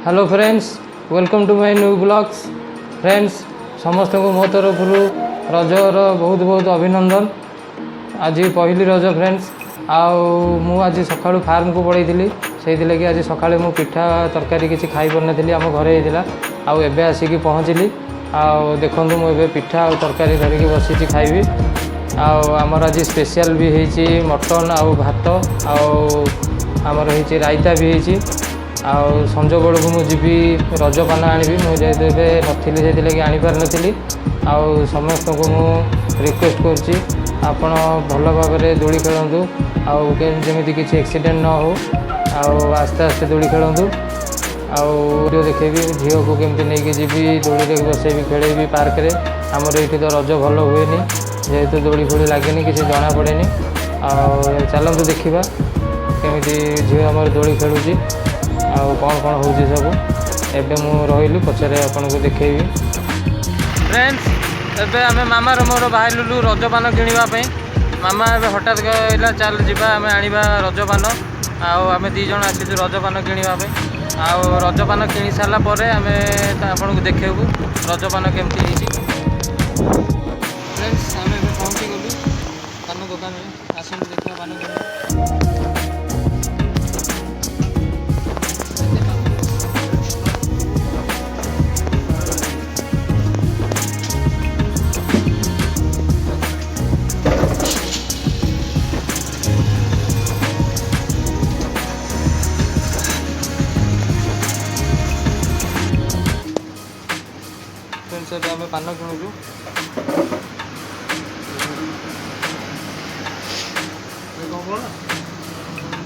Hello friends, welcome to my new blogs. Friends समस्त को मो तरफ रजर बहुत बहुत अभिनंदन। आज पहली रज फ्रेंड्स आउ आज सका फार्म को पड़े से लगे आज सका पिठा तरकारी किसी खाई पारि आम घरे होता आवे आसिक पहुँचली। देखु मुझे पिठा और तरकारी धरिकी बसी खाइबी। आमर आज स्पेशल भी होती मटन आउ भात आमर होती रायता भी होती। संज बेलू मुझे रजपान आनी मुझे नथी से आनीपार नी। समस्त को मु रिक्वेस्ट करुच्ची आपण भल भाव में दोली खेलतु आमती किसी एक्सीडेंट न हो आस्ते आस्ते दोली खेलतु। वीडियो देखेबी झील को केमती नहीं जी दोली बसेबी खेलेबी पार्क रे। आमर ये तो रज भल हुए जेहेतु दोली फोली लगे किसी जना पड़े। चलतु देखा केमी झील आम दोली खेलुची कौन कौन हो सब एबे मु रही पचरे आपन को देखेबी। फ्रेंड्स एबे आमे मामा मोर बाहर रजपान किणापी। मामा एबे हठात कहला चल जीवा आमे आनिबा रजपान। आमे दी जण आसी रजपान किणापी। रजपान किणी सारा पर आमे आपन को देखेबू रजपान केमती होईची। फ्रेंड्स आमे एबे पहुंची गलु पान दुकान में। आसनु देखिया पान फ्रेंड्स आम पान किणुचु।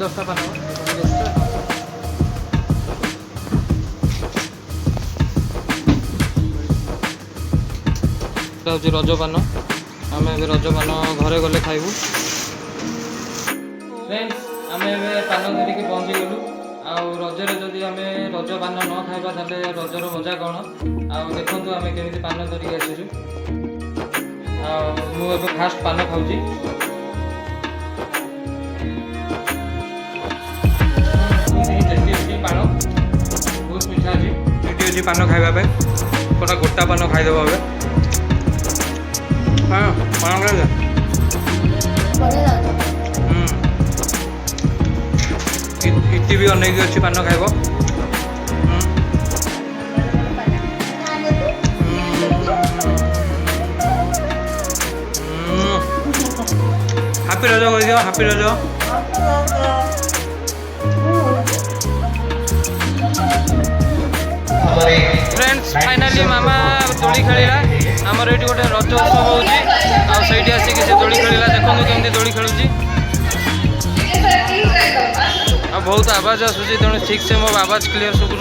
10टा पान हूँ रजपान। आम रजपान घरे गले खाइबू। फ्रेंड्स आम पान धरिकी पहुँची गलु। रजरे जदि आम रजपान न खाइबा ताले रजर मजा कौन। देखु आम केमी पान धरिकी आसीचु। मुझे फास्ट पान खाऊँगी। पान बहुत मीठा अच्छी मीठी अच्छी पान खाइबा पूरा गोटा पान खाईदेव ए। हाँ पान खाइले इति भी अनेक अच्छी पान खाइब। हापी रज कह दियो हापी रज। फ्रेंड्स फाइनाली मामा दोली खेला। आमर ये गोटे रज उत्सव होती आसिक से दोली खेला। देखो केमती दोली खेलुची। बहुत आवाज आसूची तेणु ठीक से मो आवाज clear शुभुन।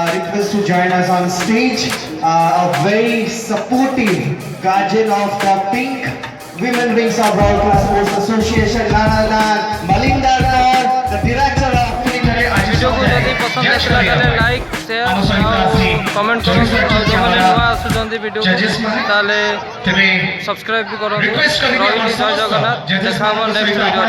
Request to join us on stage. A very supportive guardian of the Pink Women Wings of World Class Sports Association, Lana Malinder, the director of video को जल्दी पसंद आसला लाइक शेयर कमेंट करो। जो मैंने नुआ आसुँच वीडियो को subscribe भी करूँ। रही जय जगन्नाथ। देखा नेक्स्ट वीडियो।